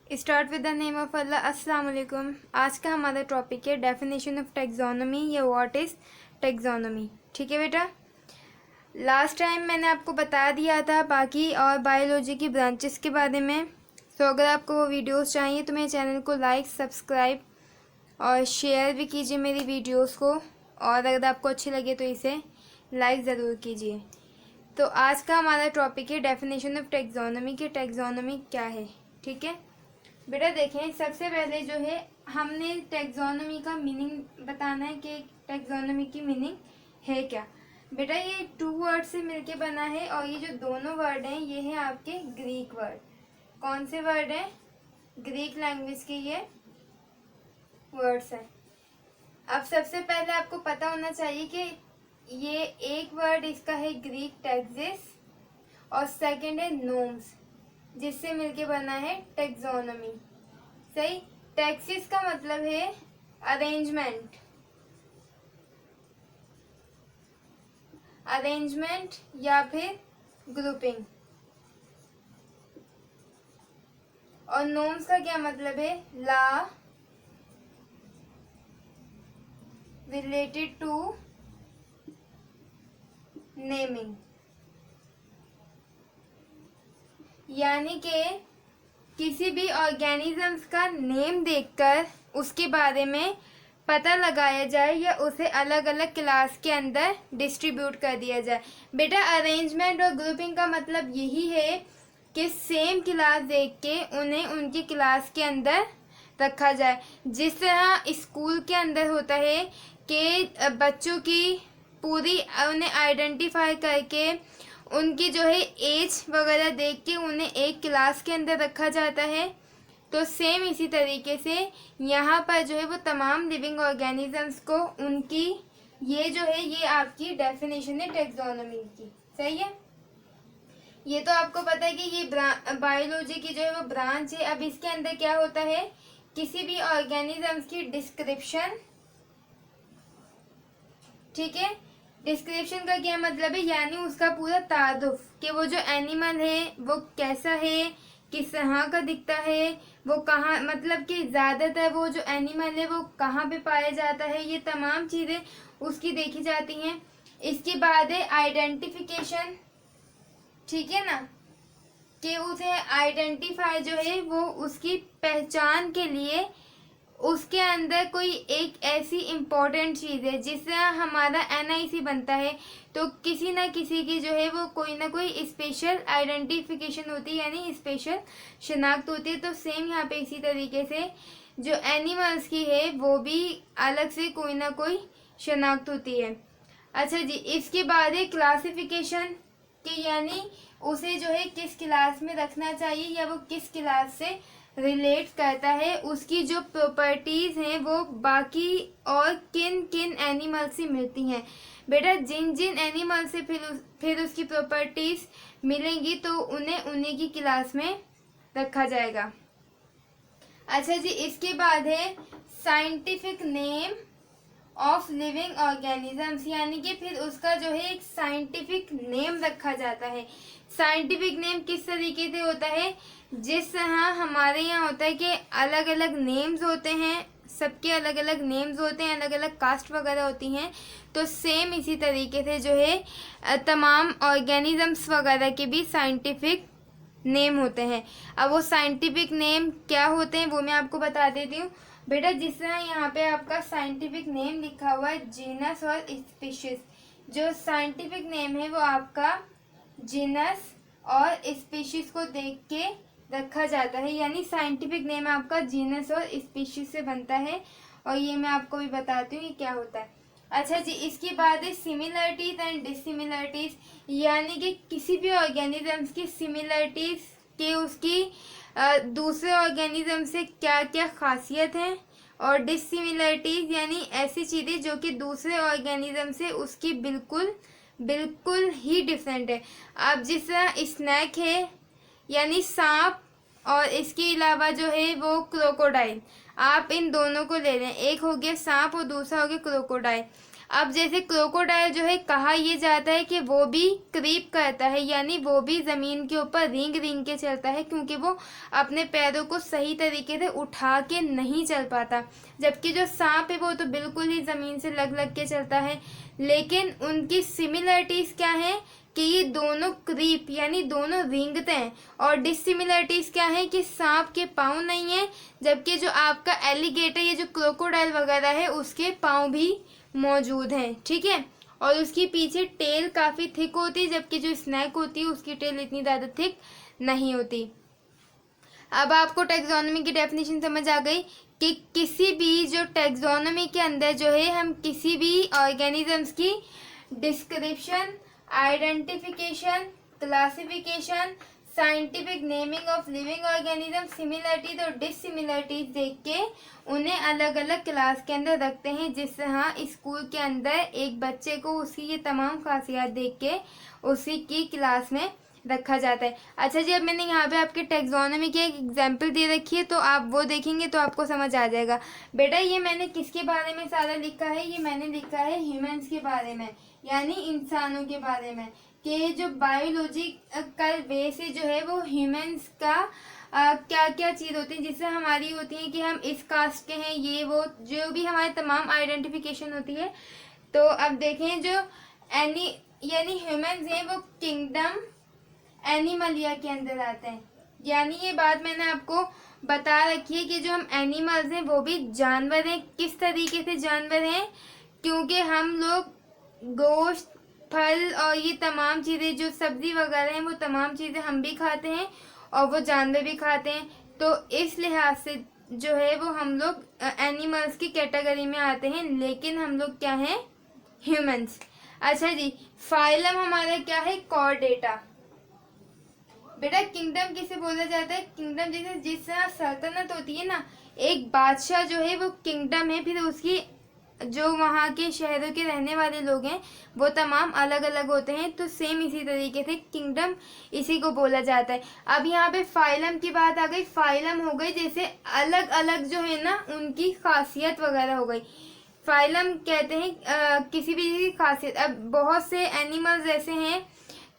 Start with the name of Allah. अस्सलाम वालेकुम। आज का हमारा टॉपिक है डेफिनेशन ऑफ टेक्सोनोमी या व्हाट इज़ टेक्सोनोमी। ठीक है बेटा, लास्ट टाइम मैंने आपको बता दिया था बाकी और बायोलॉजी की ब्रांचेस के बारे में। तो अगर आपको वो वीडियोस चाहिए तो मेरे चैनल को लाइक, सब्सक्राइब और शेयर भी कीजिए मेरी वीडियोस को, और अगर आपको अच्छी लगे तो इसे लाइक ज़रूर कीजिए। तो आज का हमारा टॉपिक है डेफिनेशन ऑफ टेक्सोनोमी कि टेक्सोनोमी क्या है। ठीक है बेटा, देखें सबसे पहले जो है हमने टेक्सोनोमी का मीनिंग बताना है कि टेक्सोनोमी की मीनिंग है क्या। बेटा ये 2 वर्ड से मिलके बना है और ये जो दोनों वर्ड हैं ये हैं आपके ग्रीक वर्ड। कौन से वर्ड हैं? ग्रीक लैंग्वेज के ये वर्ड्स हैं। अब सबसे पहले आपको पता होना चाहिए कि ये एक वर्ड इसका है ग्रीक टेक्सिस और सेकंड है नोम्स, जिससे मिलके बना है टेक्सोनोमी। सही। टेक्सिस का मतलब है अरेंजमेंट, अरेंजमेंट या फिर ग्रुपिंग, और नोम्स का क्या मतलब है? लॉ रिलेटेड टू नेमिंग, यानी कि किसी भी ऑर्गेनिजम्स का नेम देखकर उसके बारे में पता लगाया जाए या उसे अलग अलग क्लास के अंदर डिस्ट्रीब्यूट कर दिया जाए। बेटा अरेंजमेंट और ग्रुपिंग का मतलब यही है कि सेम क्लास देख के उन्हें उनकी क्लास के अंदर रखा जाए। जिस तरह स्कूल के अंदर होता है कि बच्चों की पूरी उन्हें आइडेंटिफाई करके उनकी जो है एज वगैरह देख के उन्हें एक क्लास के अंदर रखा जाता है, तो सेम इसी तरीके से यहाँ पर जो है वो तमाम लिविंग ऑर्गेनिजम्स को उनकी ये जो है ये आपकी डेफिनेशन है टेक्सोनोमी की। सही है। ये तो आपको पता है कि ये बायोलॉजी की जो है वो ब्रांच है। अब इसके अंदर क्या होता है? किसी भी ऑर्गेनिजम्स की डिस्क्रिप्शन। ठीक है, डिस्क्रिप्शन का क्या मतलब है? यानी उसका पूरा तारुफ कि वो जो एनिमल है वो कैसा है, किस तरह का दिखता है, वो कहाँ, मतलब कि ज़्यादातर वो जो एनिमल है वो कहाँ पे पाया जाता है, ये तमाम चीज़ें उसकी देखी जाती हैं। इसके बाद है आइडेंटिफिकेशन। ठीक है ना, कि उसे आइडेंटिफाई जो है वो उसकी पहचान के लिए उसके अंदर कोई एक ऐसी इम्पोर्टेंट चीज़ है जिससे हमारा NIC बनता है, तो किसी ना किसी की जो है वो कोई ना कोई स्पेशल आइडेंटिफिकेशन होती है, यानी स्पेशल शनाख्त होती है। तो सेम यहाँ पे इसी तरीके से जो एनिमल्स की है वो भी अलग से कोई ना कोई शनाख्त होती है। अच्छा जी, इसके बाद है क्लासिफिकेशन कि यानी उसे जो है किस क्लास में रखना चाहिए या वो किस क्लास से रिलेट करता है, उसकी जो प्रॉपर्टीज़ हैं वो बाकी और किन किन एनिमल से मिलती हैं। बेटा जिन जिन एनिमल से फिर उसकी प्रॉपर्टीज़ मिलेंगी तो उन्हें उन्हीं की क्लास में रखा जाएगा। अच्छा जी, इसके बाद है scientific name of living organisms, यानी कि फिर उसका जो है एक साइंटिफिक नेम रखा जाता है। साइंटिफिक नेम किस तरीके से होता है? जिस तरह हमारे यहाँ होता है कि अलग अलग नेम्स होते हैं, सबके अलग अलग नेम्स होते हैं, अलग अलग कास्ट वगैरह होती हैं, तो सेम इसी तरीके से जो है तमाम ऑर्गेनिजम्स वगैरह के भी साइंटिफिक नेम होते हैं। अब वो साइंटिफिक नेम क्या होते हैं वो मैं आपको बता देती हूँ। बेटा जिस तरह यहाँ पे आपका साइंटिफिक नेम लिखा हुआ है जीनस और स्पीशीज, जो साइंटिफिक नेम है वो आपका जीनस और स्पीशीज को देख के रखा जाता है, यानी साइंटिफिक नेम आपका जीनस और स्पीशीज से बनता है, और ये मैं आपको भी बताती हूँ ये क्या होता है। अच्छा जी, इसके बाद है सिमिलरिटीज एंड डिसिमिलरिटीज, यानी कि किसी भी ऑर्गेनिजम्स की सिमिलरिटीज के उसकी दूसरे ऑर्गेनिज्म से क्या क्या खासियत है, और डिसिमिलरिटीज यानी ऐसी चीज़ें जो कि दूसरे ऑर्गेनिज्म से उसकी बिल्कुल बिल्कुल ही डिफरेंट है। अब जिस तरह स्नैक है यानी सांप, और इसके अलावा जो है वो क्रोकोडाइल, आप इन दोनों को ले लें, एक हो गया सांप और दूसरा हो गया क्रोकोडाइल। अब जैसे क्रोकोडाइल जो है कहा यह जाता है कि वो भी क्रीप करता है, यानी वो भी ज़मीन के ऊपर रेंग रेंग के चलता है, क्योंकि वो अपने पैरों को सही तरीके से उठा के नहीं चल पाता। जबकि जो सांप है वो तो बिल्कुल ही ज़मीन से लग लग के चलता है। लेकिन उनकी सिमिलरिटीज़ क्या है कि ये दोनों क्रीप यानी दोनों रेंगते हैं, और डिसिमिलरिटीज़ क्या है कि सांप के पाँव नहीं है, जबकि जो आपका एलिगेटर या जो क्रोकोडाइल वगैरह है उसके पाँव भी मौजूद हैं, ठीक है। और उसकी पीछे टेल काफ़ी थिक होती है, जबकि जो स्नैक होती है उसकी टेल इतनी ज़्यादा थिक नहीं होती। अब आपको टैक्सोनॉमी की डेफिनेशन समझ आ गई कि किसी भी जो टैक्सोनॉमी के अंदर जो है हम किसी भी ऑर्गेनिजम्स की description, identification, classification, scientific naming of living organism, similarities और डिससिमिलरिटीज देख के उन्हें अलग अलग क्लास के अंदर रखते हैं, जिससे हाँ स्कूल के अंदर एक बच्चे को उसकी ये तमाम खासियत देख के उसी की क्लास में रखा जाता है। अच्छा जी, अब मैंने यहाँ पे आपके टैक्सोनॉमी की एक एग्जांपल दे रखी है, तो आप वो देखेंगे तो आपको समझ आ जाएगा। बेटा ये मैंने किसके बारे में सारा लिखा है, ये मैंने लिखा है ह्यूमंस के बारे में, यानी इंसानों के बारे में, कि जो बायोलॉजिकल वे से जो है वो ह्यूमंस का क्या क्या चीज़ होती है जिससे हमारी होती है कि हम इस कास्ट के हैं, ये वो जो भी हमारे तमाम आइडेंटिफिकेशन होती है। तो अब देखें जो यानी ह्यूमंस हैं वो किंगडम एनिमलिया के अंदर आते हैं। यानी ये बात मैंने आपको बता रखी है कि जो हम एनिमल्स हैं वो भी जानवर हैं। किस तरीके से जानवर हैं, क्योंकि हम लोग गोश्त, फल और ये तमाम चीज़ें जो सब्जी वगैरह हैं वो तमाम चीज़ें हम भी खाते हैं और वो जानवर भी खाते हैं। तो इस लिहाज से जो है वो हम लोग एनिमल्स की कैटेगरी में आते हैं, लेकिन हम लोग क्या हैं, ह्यूमंस। अच्छा जी, फाइलम हमारा क्या है, कॉर्डेटा। बेटा किंगडम किसे बोला जाता है, किंगडम जैसे जिस तरह सल्तनत होती है ना, एक बादशाह जो है वो किंगडम है, फिर उसकी जो वहाँ के शहरों के रहने वाले लोग हैं वो तमाम अलग अलग होते हैं। तो सेम इसी तरीके से किंगडम इसी को बोला जाता है। अब यहाँ पे फाइलम की बात आ गई। फाइलम हो गई जैसे अलग अलग जो है ना उनकी खासियत वगैरह हो गई। फाइलम कहते हैं किसी भी चीज़ की खासियत। अब बहुत से एनिमल्स ऐसे हैं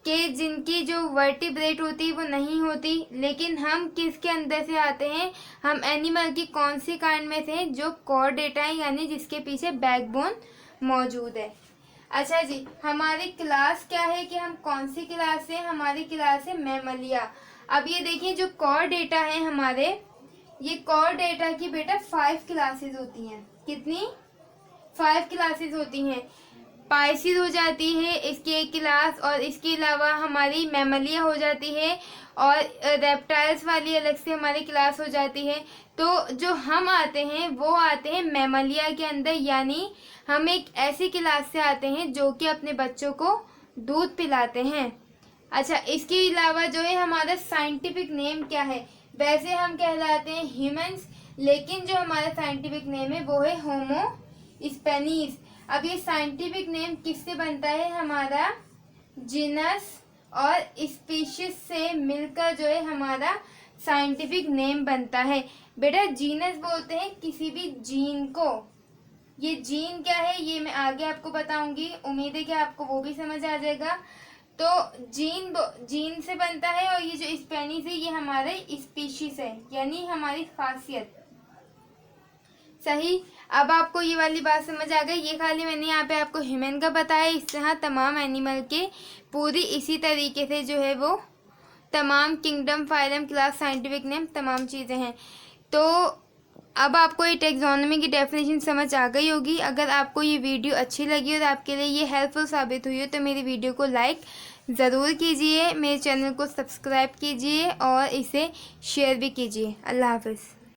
कि जिनकी जो वर्टिब्रेट होती है वो नहीं होती, लेकिन हम किसके अंदर से आते हैं, हम एनिमल की कौन सी काइंड में थे, जो कॉर्डेटा है, यानी जिसके पीछे बैकबोन मौजूद है। अच्छा जी, हमारी क्लास क्या है कि हम कौन सी क्लास है, हमारी क्लास है मैमलिया। अब ये देखिए जो कॉर्डेटा है हमारे, ये कॉर्डेटा की बेटा 5 क्लासेस होती हैं। कितनी? 5 क्लासेस होती हैं। पाइसिस हो जाती है इसकी एक क्लास, और इसके अलावा हमारी मैमलिया हो जाती है, और रेप्टाइल्स वाली अलग से हमारी क्लास हो जाती है। तो जो हम आते हैं वो आते हैं मैमलिया के अंदर, यानी हम एक ऐसी क्लास से आते हैं जो कि अपने बच्चों को दूध पिलाते हैं। अच्छा, इसके अलावा जो है हमारा साइंटिफिक नेम क्या है, वैसे हम कहलाते हैं ह्यूमंस, लेकिन जो हमारा साइंटिफिक नेम है वो है होमो स्पेनिस। अब ये साइंटिफिक नेम किससे बनता है, हमारा जीनस और स्पीशीज से मिलकर जो है हमारा साइंटिफिक नेम बनता है। बेटा जीनस बोलते हैं किसी भी जीन को। ये जीन क्या है ये मैं आगे आपको बताऊंगी, उम्मीद है कि आपको वो भी समझ आ जाएगा। तो जीन से बनता है, और ये जो स्पेनिस है ये हमारे स्पीशीज है, यानी हमारी खासियत। सही। अब आपको ये वाली बात समझ आ गई। ये खाली मैंने यहाँ पे आपको ह्यूमन का बताया, इससे हाँ तमाम एनिमल के पूरी इसी तरीके से जो है वो तमाम kingdom, phylum, class, scientific name तमाम चीज़ें हैं। तो अब आपको ये टैक्सोनॉमी की डेफिनेशन समझ आ गई होगी। अगर आपको ये वीडियो अच्छी लगी और आपके लिए ये हेल्पफुल साबित हुई हो तो मेरी वीडियो को लाइक ज़रूर कीजिए, मेरे चैनल को सब्सक्राइब कीजिए और इसे शेयर भी कीजिए। अल्लाह हाफ़िज़।